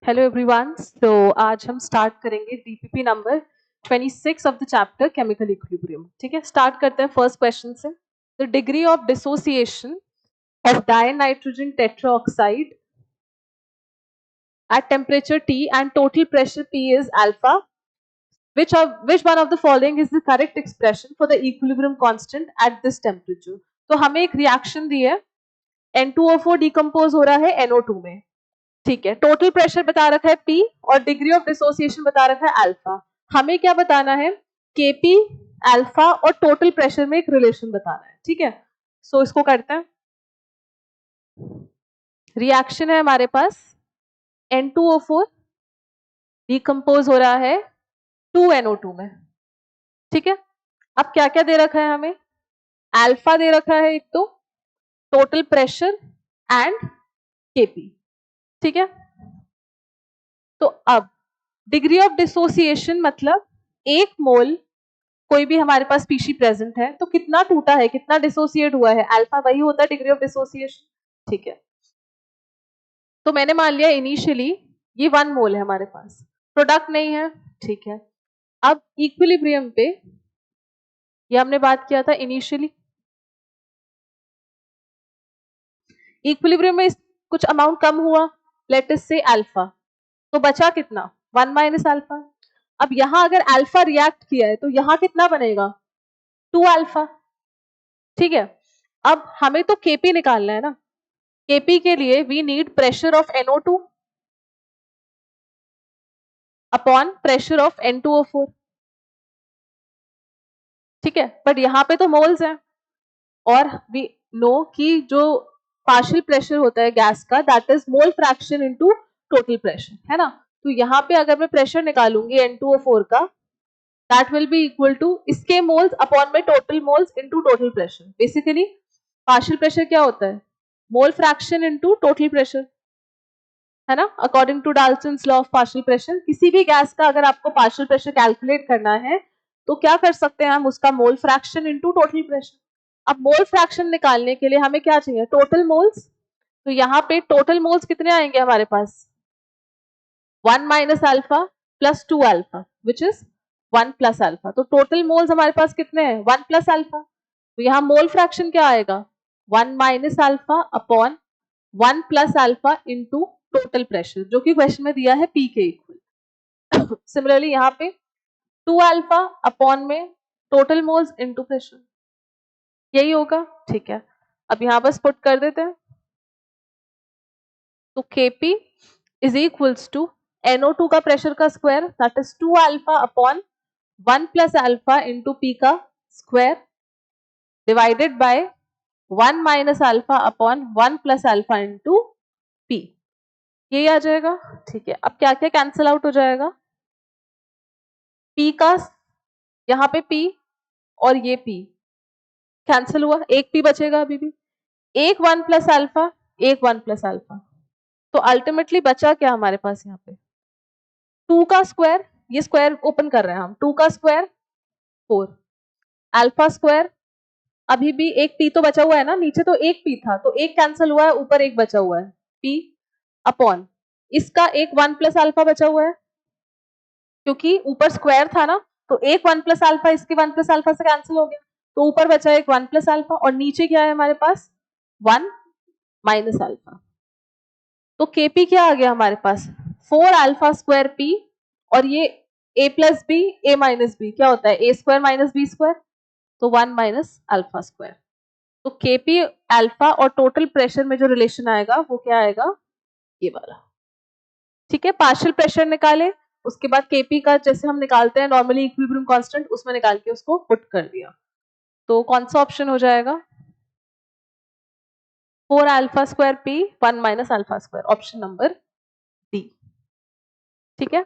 Hello everyone. तो आज हम स्टार्ट करेंगे DPP number 26 of the chapter chemical equilibrium. ठीक है, स्टार्ट करते हैं फर्स्ट क्वेश्चन से। The degree of dissociation of dinitrogen tetroxide at temperature T and total pressure P is alpha. Which one of the following is the correct expression for the equilibrium constant at this temperature? तो हमें एक reaction दी है, N2O4 decompose हो रहा है NO2 में। ठीक है, टोटल प्रेशर बता रखा है P और डिग्री ऑफ डिसोसिएशन बता रखा है अल्फा। हमें क्या बताना है? Kp, अल्फा और टोटल प्रेशर में एक रिलेशन बताना है। ठीक है, सो इसको करते हैं। रिएक्शन है हमारे पास N2O4 डिकम्पोज हो रहा है 2NO2 में। ठीक है, अब क्या क्या दे रखा है हमें? अल्फा दे रखा है एक, तो टोटल प्रेशर एंड Kp। ठीक है, तो अब डिग्री ऑफ डिसोसिएशन मतलब एक मोल कोई भी हमारे पास स्पीशी प्रेजेंट है तो कितना टूटा है, कितना डिसोसिएट हुआ है, अल्फा वही होता है डिग्री ऑफ डिसोसिएशन। ठीक है, तो मैंने मान लिया इनिशियली ये 1 मोल है हमारे पास, प्रोडक्ट नहीं है। ठीक है, अब इक्विलिब्रियम पे ये हमने बात किया था इनिशियली, इक्विलिब्रियम में कुछ अमाउंट कम हुआ, लेट अस से अल्फा, तो बचा कितना? 1 माइनस अल्फा। अब यहां अगर अल्फा रिएक्ट किया है तो यहां कितना बनेगा? 2 अल्फा। ठीक है, अब हमें तो Kp निकालना है ना। Kp के लिए we need pressure of NO2 upon pressure of N2O4। ठीक है, बट यहां पे तो मोल्स हैं और वी नो कि जो पार्शियल प्रेशर होता है गैस का that is mole fraction into total pressure, है ना। तो यहाँ पे अगर मैं प्रेशर निकालूंगी N2O4 का, that will be equal to इसके मोल्स अपॉन में total moles into total pressure. Basically partial pressure क्या होता है? Mole fraction into total pressure, है ना। According to Dalton's law of partial pressure, किसी भी गैस का अगर आपको पार्शियल प्रेशर कैलकुलेट करना है तो क्या कर सकते हैं हम? उसका मोल फ्रैक्शन इनटू टोटल प्रेशर। अब मोल फ्रैक्शन निकालने के लिए हमें क्या चाहिए? Total moles. तो यहाँ पे टोटल मोल्स कितने आएंगे हमारे पास? 1 minus alpha plus 2 alpha which is 1 plus alpha. तो टोटल मोल्स हमारे पास कितने हैं? 1 प्लस अल्फा। तो यहाँ मोल फ्रैक्शन क्या आएगा? 1 minus alpha upon 1 plus alpha into total pressure, जो कि क्वेश्चन में दिया है P के इक्वल। सिमिलरली यहाँ पे 2 अल्फा अपॉन में टोटल मोल्स इंटू प्रेशर, यही होगा। ठीक है, अब यहाँ बस पुट कर देते हैं। तो Kp is equals to NO2 का प्रेशर का square that is 2 alpha upon 1 plus alpha into P का square divided by 1 minus alpha upon 1 plus alpha into P, यही आ जाएगा। ठीक है, अब क्या क्या कैंसिल आउट हो जाएगा? P का यहाँ पे P और ये P कैंसिल हुआ, एक P बचेगा अभी भी, एक 1 प्लस अल्फा, एक 1 प्लस अल्फा। तो अल्टीमेटली बचा क्या हमारे पास यहाँ पे? 2 का स्क्वायर, ये स्क्वायर ओपन कर रहे हैं हम, 2 का स्क्वायर 4, अल्फा स्क्वायर, अभी भी एक P तो बचा हुआ है ना, नीचे तो एक P था तो एक कैंसिल हुआ है, ऊपर एक बचा हुआ है P अपॉन इसका एक 1 प्लस अल्फा बचा हुआ है, क्योंकि ऊपर स्क्वायर था ना, तो एक 1 प्लस अल्फा इसके 1 प्लस अल्फा से कैंसिल हो गया, तो ऊपर बचा एक 1 प्लस अल्फा और नीचे क्या है हमारे पास? 1 माइनस अल्फा। तो Kp क्या आ गया हमारे पास? 4 अल्फा स्क्वायर P और ये a plus B A minus B क्या होता है? A square minus B square, तो 1 माइनस अल्फा स्क्वायर। तो Kp अल्फा और टोटल प्रेशर में जो रिलेशन आएगा वो क्या आएगा? ये वाला। ठीक है, पार्शियल प्रेशर निकाले, उसके बाद Kp का जैसे हम निकालते हैं नॉर्मली इक्विलिब्रियम कांस्टेंट, उसमें निकाल के उसको पुट कर दिया। तो कौन सा ऑप्शन हो जाएगा? 4 alpha square P 1 minus alpha square, option number D. ठीक है।